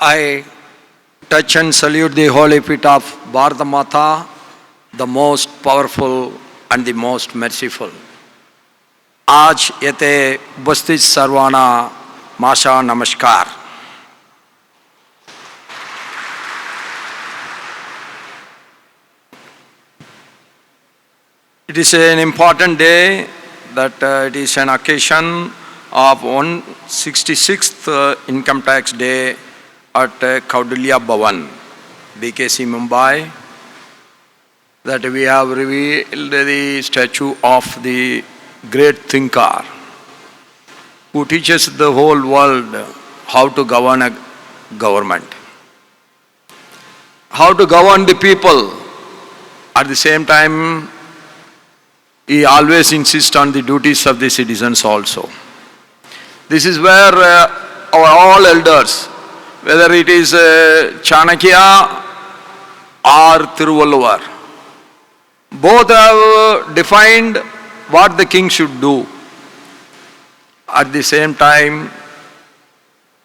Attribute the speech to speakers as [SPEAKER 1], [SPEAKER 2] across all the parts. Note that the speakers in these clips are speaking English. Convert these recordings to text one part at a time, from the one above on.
[SPEAKER 1] I touch and salute the holy feet of Bharata Mata, the most powerful and the most merciful. आज येथे उपस्थित सर्वांना माझा नमस्कार. It is an important day that it is an occasion of 166th income tax day at Kautilya Bhavan, BKC Mumbai, that we have revealed the statue of the great thinker who teaches the whole world how to govern a government, how to govern the people. At the same time, he always insists on the duties of the citizens also. This is where our all elders, whether it is Chanakya or Tribunal, both have defined what the king should do. At the same time,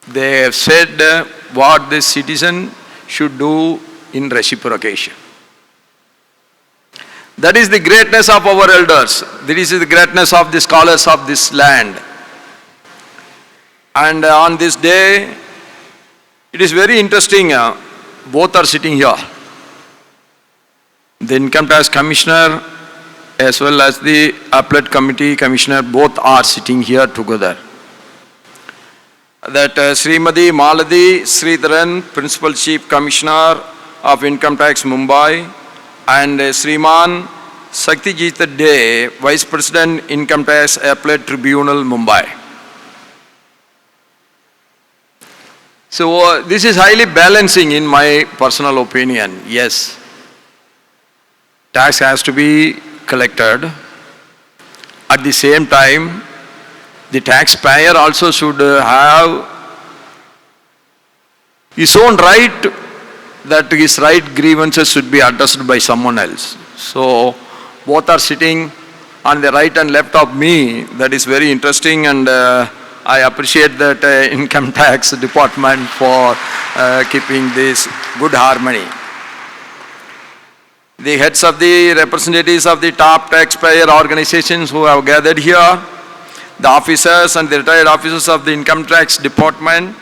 [SPEAKER 1] they have said what the citizen should do in reciprocation. That is the greatness of our elders. That is the greatness of the scholars of this land. And on this day, it is very interesting, both are sitting here. The Income Tax Commissioner as well as the Appellate Committee Commissioner, both are sitting here together. That Srimadi Malathy Sridharan, Principal Chief Commissioner of Income Tax Mumbai, and Shriman Shaktijit Day, Vice President Income Tax Appellate Tribunal Mumbai. So this is highly balancing in my personal opinion. Yes, tax has to be collected. At the same time, the taxpayer also should have his own right, that his right grievances should be addressed by someone else. So both are sitting on the right and left of me. That is very interesting, and I appreciate that Income Tax Department for keeping this good harmony. The heads of the representatives of the top taxpayer organizations who have gathered here, the officers and the retired officers of the Income Tax Department,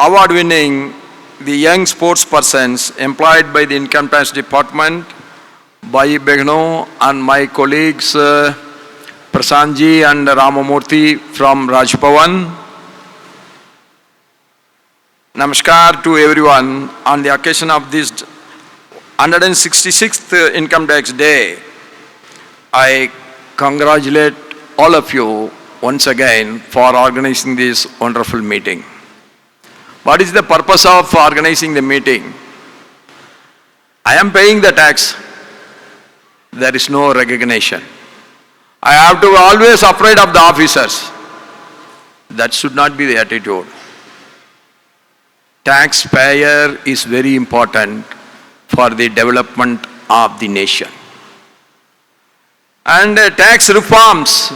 [SPEAKER 1] award-winning, the young sportspersons employed by the Income Tax Department, Bhai Begno and my colleagues Prasanji and Ramamurthy from Raj Bhavan. Namaskar to everyone. On the occasion of this 166th Income Tax Day, I congratulate all of you once again for organizing this wonderful meeting. What is the purpose of organizing the meeting? I am paying the tax. There is no recognition. I have to always afraid of the officers. That should not be the attitude. Taxpayer is very important for the development of the nation. And tax reforms,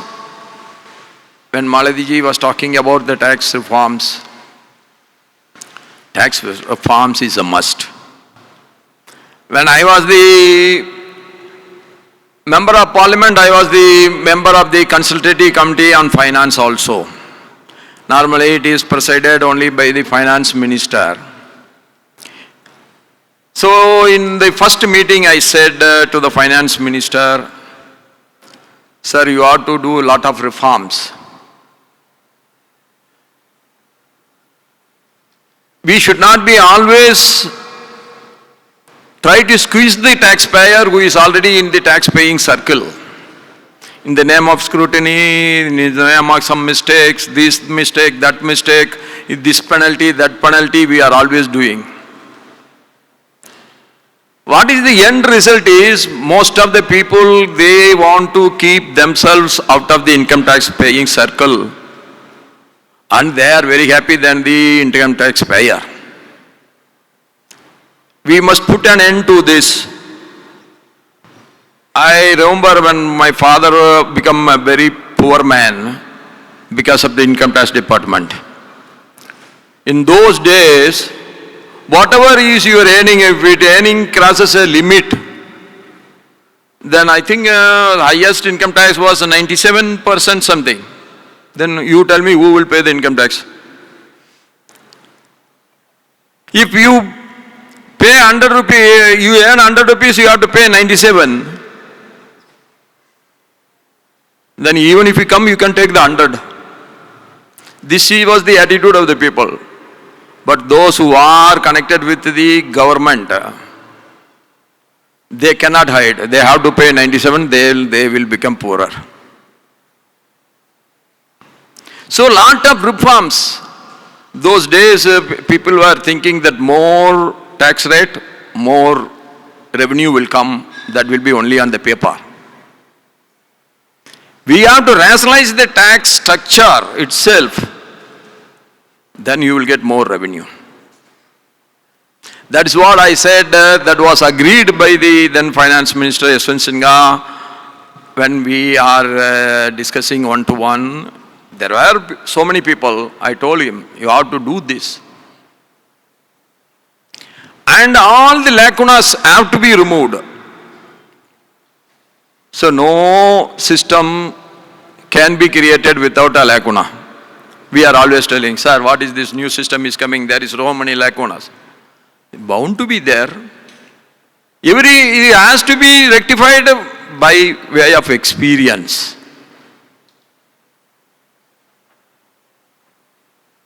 [SPEAKER 1] when Malathy ji was talking about the tax reforms is a must. When I was the Member of Parliament, I was the member of the Consultative Committee on Finance also. Normally it is presided only by the Finance Minister. So in the first meeting I said to the Finance Minister, sir, you have to do a lot of reforms. We should not be always try to squeeze the taxpayer who is already in the tax-paying circle. In the name of scrutiny, in the name of some mistakes, this mistake, that mistake, this penalty, that penalty, we are always doing. What is the end result is, most of the people, they want to keep themselves out of the income tax paying circle, and they are very happy than the income tax payer. We must put an end to this. I remember when my father became a very poor man because of the Income Tax Department. In those days, whatever is your earning, if it earning crosses a limit, then I think highest income tax was 97% something. Then you tell me who will pay the income tax? If you pay 100 rupees, you earn 100 rupees, you have to pay 97. Then even if you come, you can take the 100. This was the attitude of the people. But those who are connected with the government, they cannot hide. They have to pay 97, they will become poorer. So lot of reforms. Those days people were thinking that more tax rate, more revenue will come. That will be only on the paper. We have to rationalize the tax structure itself. Then you will get more revenue. That is what I said, that was agreed by the then Finance Minister Yashwant Sinha when we are discussing one-to-one. There were so many people, I told him, you have to do this. And all the lacunas have to be removed. So no system can be created without a lacuna. We are always telling, sir, what is this new system is coming? There is so many lacunas. Bound to be there. It has to be rectified by way of experience.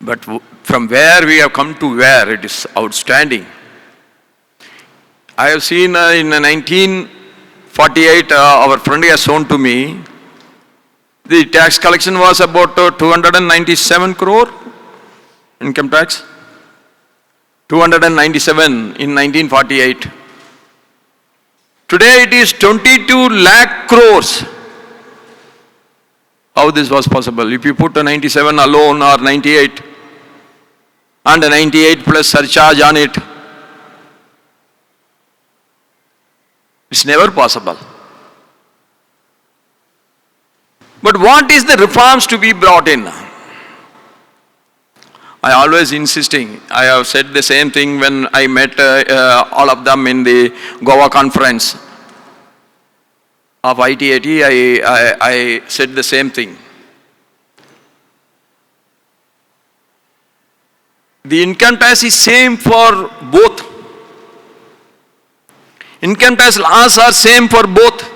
[SPEAKER 1] But from where we have come to where, it is outstanding. I have seen in 1948, our friend has shown to me, the tax collection was about 297 crore income tax. 297 in 1948. Today it is 22 lakh crores. How this was possible? If you put a 97 alone or 98 and a 98 plus surcharge on it, it's never possible. But what is the reforms to be brought in? I always insisting, I have said the same thing when I met all of them in the Goa conference of ITAT, I said the same thing. The income tax is same for both. Income tax laws are same for both.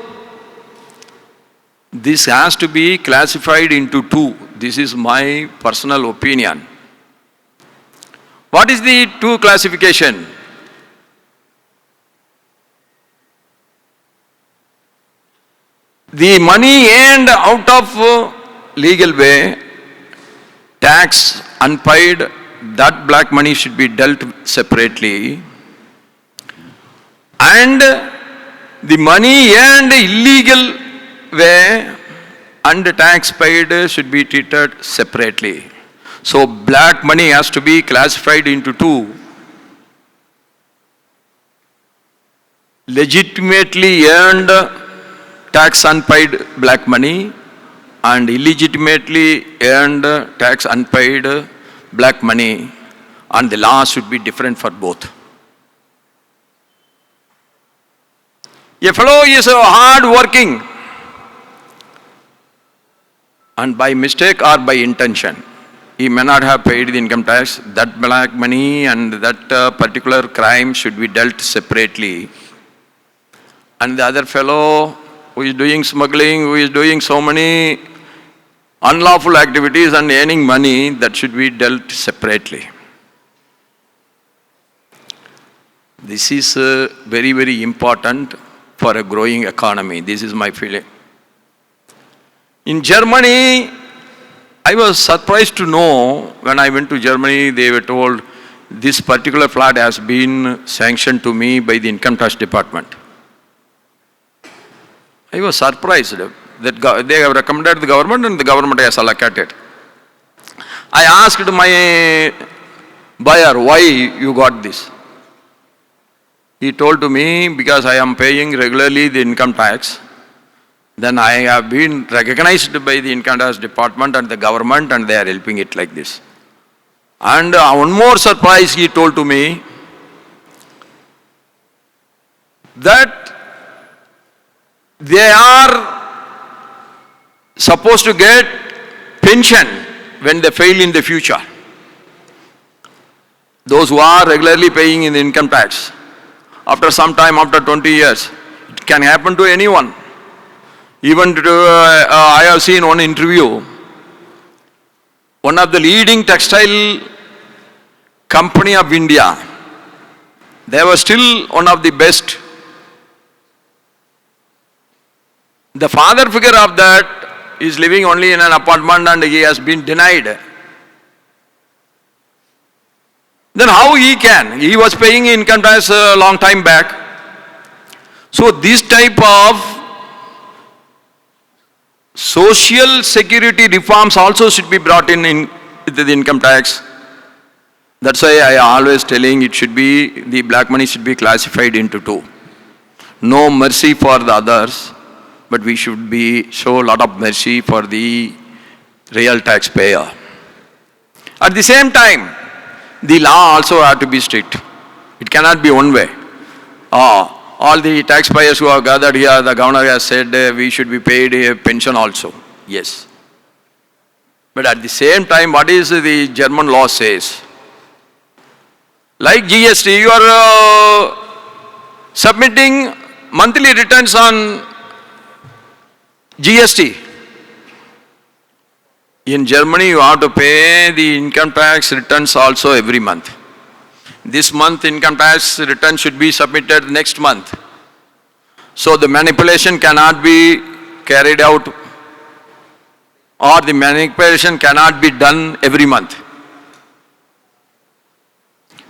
[SPEAKER 1] This has to be classified into two. This is my personal opinion. What is the two classification? The money earned out of legal way, tax unpaid, that black money should be dealt separately. And the money earned illegal way and tax paid should be treated separately. So black money has to be classified into two. Legitimately earned tax unpaid black money and illegitimately earned tax unpaid black money, and the law should be different for both. A fellow is hard working and by mistake or by intention, he may not have paid the income tax. That black money and that particular crime should be dealt separately. And the other fellow who is doing smuggling, who is doing so many unlawful activities and earning money, that should be dealt separately. This is very, very important for a growing economy. This is my feeling. In Germany, I was surprised to know when I went to Germany, they were told this particular flat has been sanctioned to me by the income tax department. I was surprised that they have recommended the government and the government has allocated. I asked my buyer, why you got this? He told to me, because I am paying regularly the income tax, then I have been recognized by the income tax department and the government and they are helping it like this. And one more surprise he told to me, that they are supposed to get pension when they fail in the future. Those who are regularly paying in the income tax, after some time, after 20 years, it can happen to anyone. Even I have seen one interview, one of the leading textile company of India, they were still one of the best. The father figure of that is living only in an apartment and he has been denied. Then how he can? He was paying income tax a long time back. So this type of social security reforms also should be brought in the income tax. That's why I always telling it should be, the black money should be classified into two. No mercy for the others, but we should show a lot of mercy for the real taxpayer. At the same time, the law also has to be strict. It cannot be one way. All the taxpayers who have gathered here, the governor has said we should be paid a pension also. Yes. But at the same time, what is the German law says? Like GST, you are submitting monthly returns on GST. In Germany, you have to pay the income tax returns also every month. This month income tax return should be submitted next month. So the manipulation cannot be carried out, or the manipulation cannot be done every month.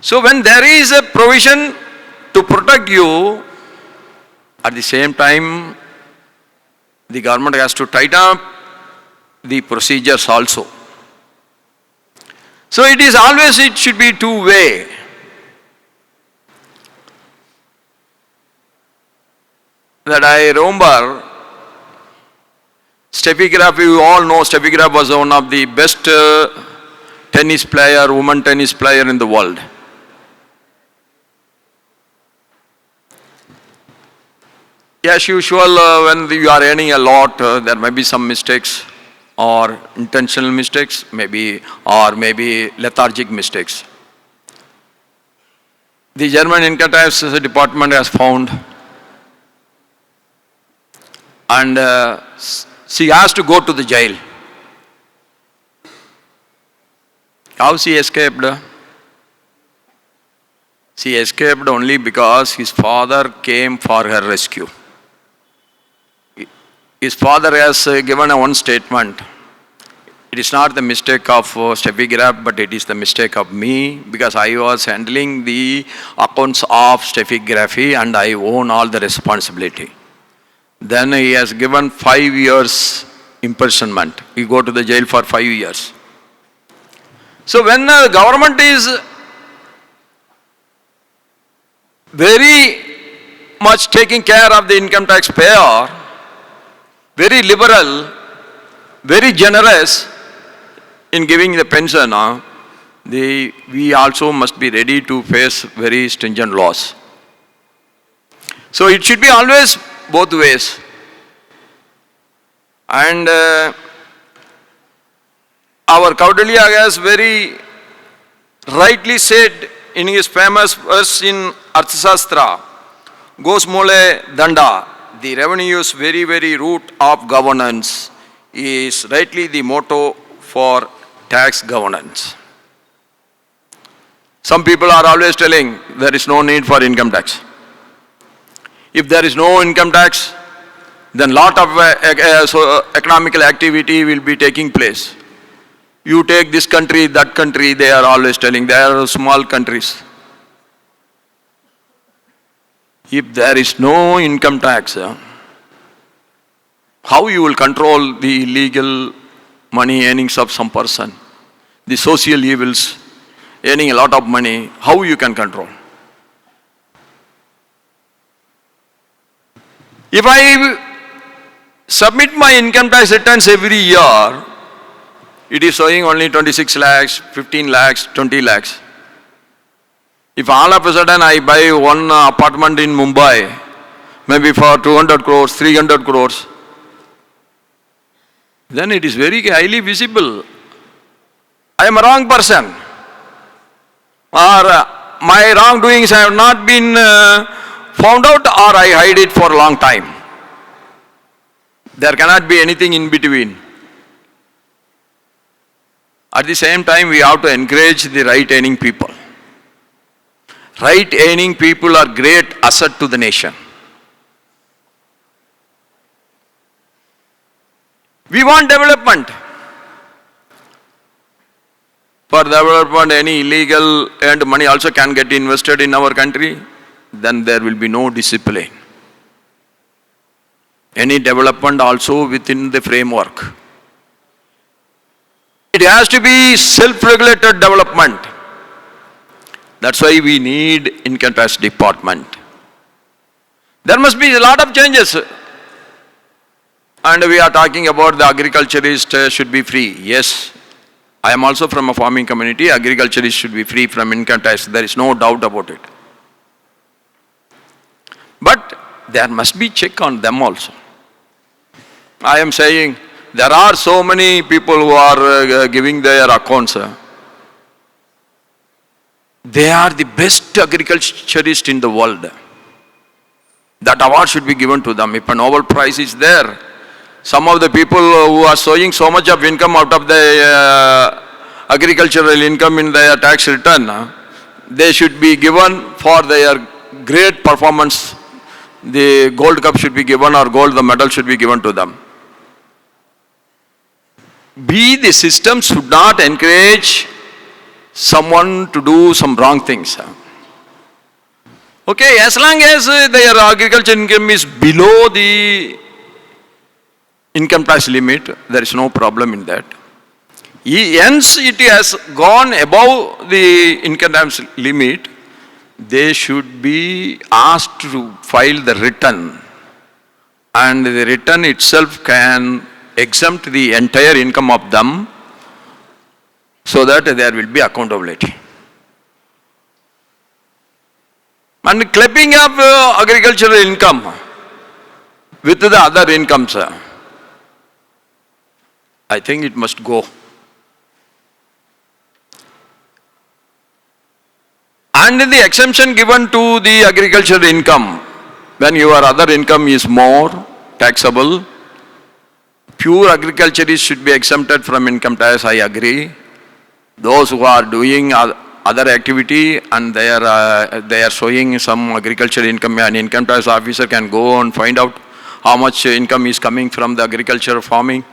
[SPEAKER 1] So when there is a provision to protect you, at the same time, the government has to tighten up the procedures also. So it should be two-way. That I remember, Steffi Graf, you all know Steffi Graf was one of the best woman tennis player in the world. As usual, when you are earning a lot, there may be some mistakes, or intentional mistakes, or maybe lethargic mistakes. The German income tax department has found, and she has to go to the jail. How she escaped? She escaped only because his father came for her rescue. His father has given one statement. It is not the mistake of Steffi Graf, but it is the mistake of me, because I was handling the accounts of Steffi Graf and I own all the responsibility. Then he has given 5 years imprisonment. He go to the jail for 5 years. So when the government is very much taking care of the income tax payer, very liberal, very generous in giving the pension, we also must be ready to face very stringent laws. So it should be always both ways. And our Kautilya has very rightly said in his famous verse in Arthashastra, Gos Mole Danda, the revenue's very, very root of governance is rightly the motto for tax governance. Some people are always telling there is no need for income tax. If there is no income tax, then lot of economical activity will be taking place. You take this country, that country, they are always telling, they are small countries. If there is no income tax, how you will control the illegal money earnings of some person, the social evils, earning a lot of money, how you can control? If I submit my income tax returns every year, it is showing only 26 lakhs, 15 lakhs, 20 lakhs. If all of a sudden I buy one apartment in Mumbai maybe for 200 crores, 300 crores, then it is very highly visible. I am a wrong person, or my wrongdoings have not been found out, or I hide it for a long time. There cannot be anything in between. At the same time, we have to encourage the right-earning people. Right-earning people are great asset to the nation. We want development. For development, any illegal earned money also can get invested in our country. Then there will be no discipline. Any development also within the framework. It has to be self-regulated development. That's why we need income tax department. There must be a lot of changes. And we are talking about the agriculturist should be free. Yes, I am also from a farming community. Agriculturist should be free from income tax. There is no doubt about it. But there must be check on them also. I am saying there are so many people who are giving their accounts. They are the best agriculturists in the world. That award should be given to them. If a Nobel Prize is there, some of the people who are showing so much of income out of the agricultural income in their tax return, they should be given for their great performance. The gold cup should be given, or the medal should be given to them. The system should not encourage someone to do some wrong things. Okay, as long as their agriculture income is below the income tax limit, there is no problem in that. Hence, it has gone above the income tax limit, they should be asked to file the return, and the return itself can exempt the entire income of them, so that there will be accountability. And clipping up agricultural income with the other incomes, I think it must go. And the exemption given to the agricultural income, when your other income is more taxable, pure agriculturists should be exempted from income tax, I agree. Those who are doing other activity and they are showing some agricultural income, an income tax officer can go and find out how much income is coming from the agriculture farming.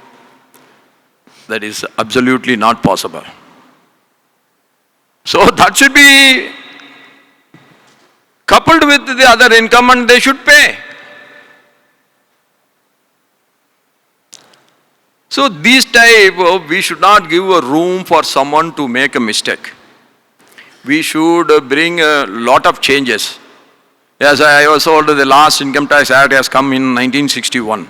[SPEAKER 1] That is absolutely not possible. So that should be coupled with the other income, and they should pay. So this type of, we should not give a room for someone to make a mistake. We should bring a lot of changes. As I was told, the last Income Tax Act has come in 1961.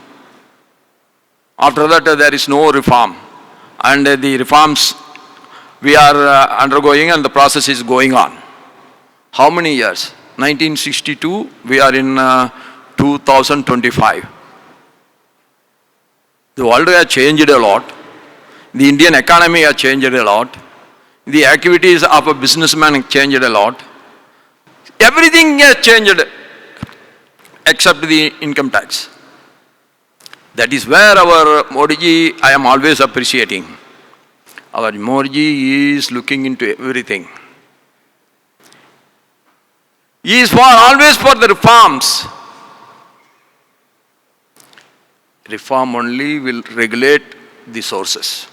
[SPEAKER 1] After that, there is no reform. And the reforms we are undergoing, and the process is going on. How many years? 1962, we are in 2025. The world has changed a lot. The Indian economy has changed a lot. The activities of a businessman have changed a lot. Everything has changed except the income tax. That is where our Modi ji, I am always appreciating. Our Modi ji is looking into everything. He is always for the reforms. Reform only will regulate the sources.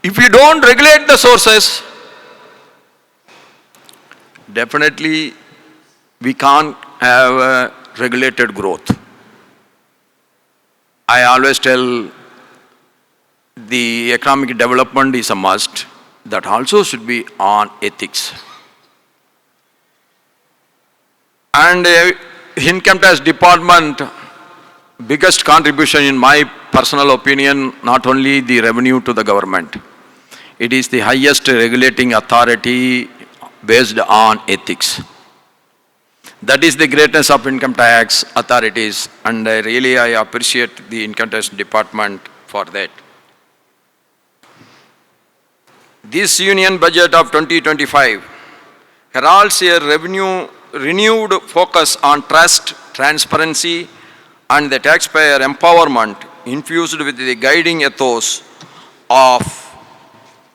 [SPEAKER 1] If you don't regulate the sources, definitely we can't have a regulated growth. I always tell the economic development is a must. That also should be on ethics. And income tax department, biggest contribution in my personal opinion, not only the revenue to the government, it is the highest regulating authority based on ethics. That is the greatness of income tax authorities, and I appreciate the income tax department for that. This union budget of 2025 heralds a renewed focus on trust, transparency, and the taxpayer empowerment infused with the guiding ethos of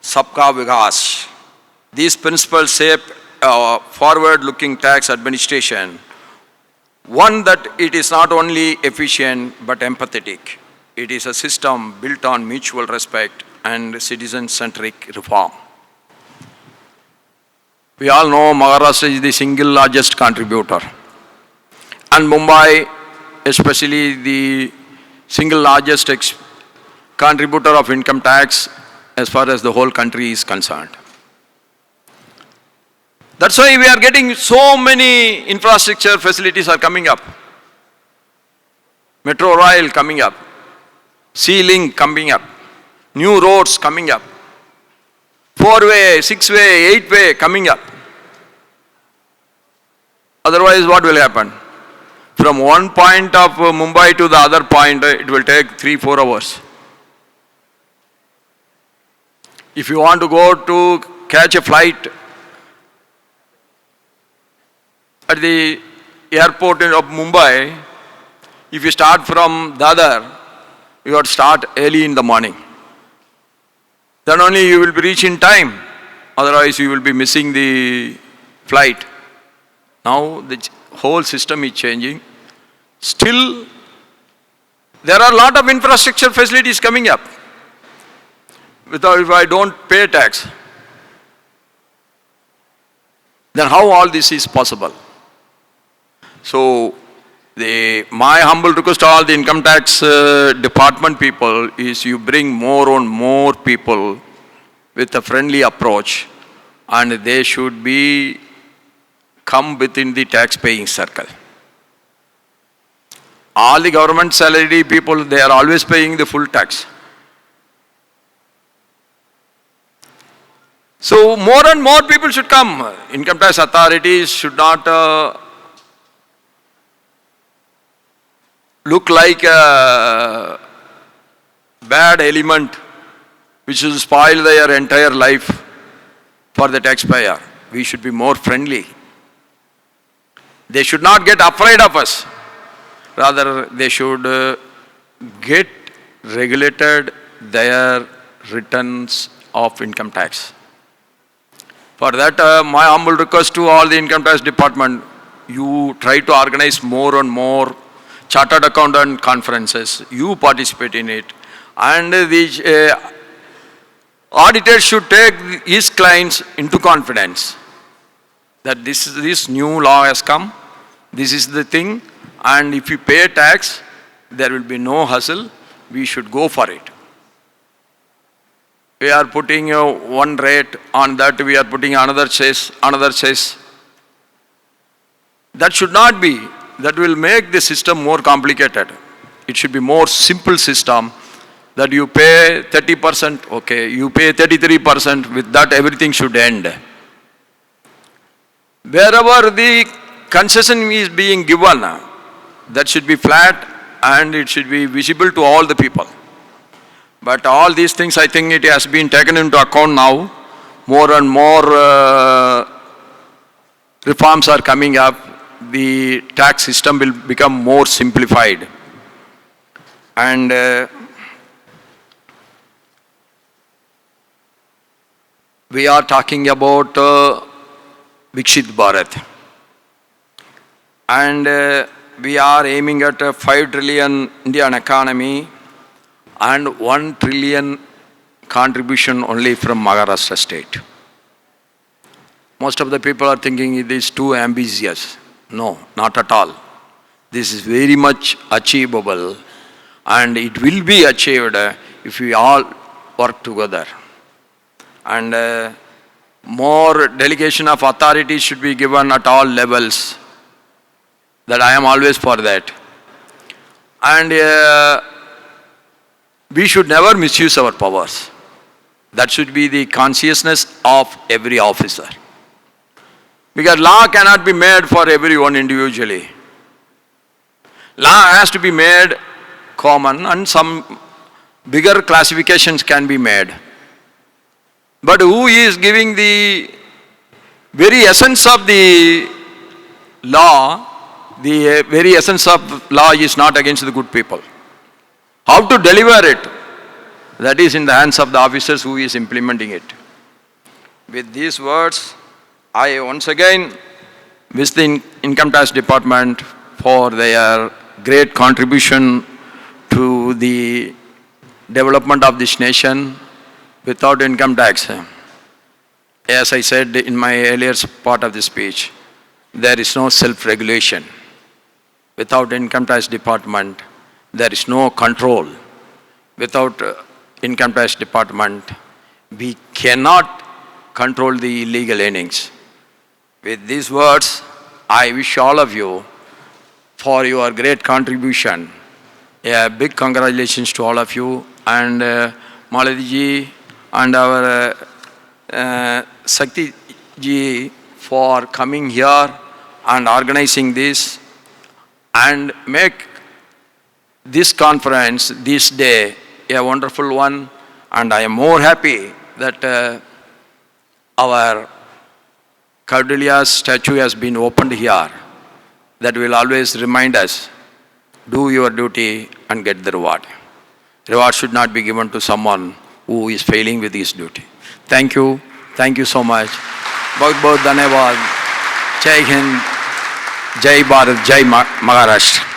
[SPEAKER 1] Sabka Vikas. These principles shape a forward-looking tax administration, one that it is not only efficient but empathetic. It is a system built on mutual respect and citizen-centric reform. We all know Maharashtra is the single largest contributor, and Mumbai, especially the single largest contributor of income tax as far as the whole country is concerned. That's why we are getting so many infrastructure facilities are coming up. Metro Rail coming up, C-Link coming up, new roads coming up, 4-way, 6-way, 8-way coming up. Otherwise, what will happen? From one point of Mumbai to the other point, it will take 3-4 hours. If you want to go to catch a flight at the airport of Mumbai, if you start from Dadar, you have to start early in the morning. Then only you will be reaching time. Otherwise, you will be missing the flight. Now the whole system is changing. Still, there are a lot of infrastructure facilities coming up. Without, if I don't pay tax, then how all this is possible? So, my humble request to all the income tax department people is you bring more and more people with a friendly approach, and they should be come within the tax paying circle. All the government salary people, they are always paying the full tax. So more and more people should come. Income tax authorities should not look like a bad element which will spoil their entire life for the taxpayer. We should be more friendly. They should not get afraid of us. Rather, they should get regulated their returns of income tax. For that, my humble request to all the income tax department, you try to organize more and more chartered accountant conferences. You participate in it. And the auditor should take his clients into confidence that this new law has come, this is the thing, and if you pay tax, there will be no hustle. We should go for it. We are putting one rate on that, we are putting another chase. That should not be. That will make the system more complicated. It should be more simple system that you pay 30%, okay, you pay 33%, with that everything should end. Wherever the concession is being given, that should be flat and it should be visible to all the people. But all these things, I think it has been taken into account now. More and more reforms are coming up. The tax system will become more simplified. And we are talking about Vikshit Bharat. And we are aiming at a 5 trillion Indian economy and 1 trillion contribution only from Maharashtra state. Most of the people are thinking it is too ambitious. No, not at all. This is very much achievable, and it will be achieved if we all work together. And more delegation of authority should be given at all levels. That I am always for that. And we should never misuse our powers. That should be the consciousness of every officer. Because law cannot be made for everyone individually. Law has to be made common, and some bigger classifications can be made. But who is giving the very essence of the law? The very essence of law is not against the good people. How to deliver it? That is in the hands of the officers who is implementing it. With these words, I once again wish the Income Tax Department for their great contribution to the development of this nation. Without income tax, as I said in my earlier part of the speech, there is no self-regulation. Without income tax department, there is no control. Without income tax department, we cannot control the illegal earnings. With these words, I wish all of you for your great contribution. A big congratulations to all of you, and Malathy ji and our Shaktijit for coming here and organizing this and make this conference, this day, a wonderful one. And I am more happy that our Kautilya's statue has been opened here. That will always remind us, do your duty and get the reward. Reward should not be given to someone who is failing with his duty. Thank you so much. बहुत बहुत धन्यवाद. जय हिंद, जय भारत, जय महाराष्ट्र.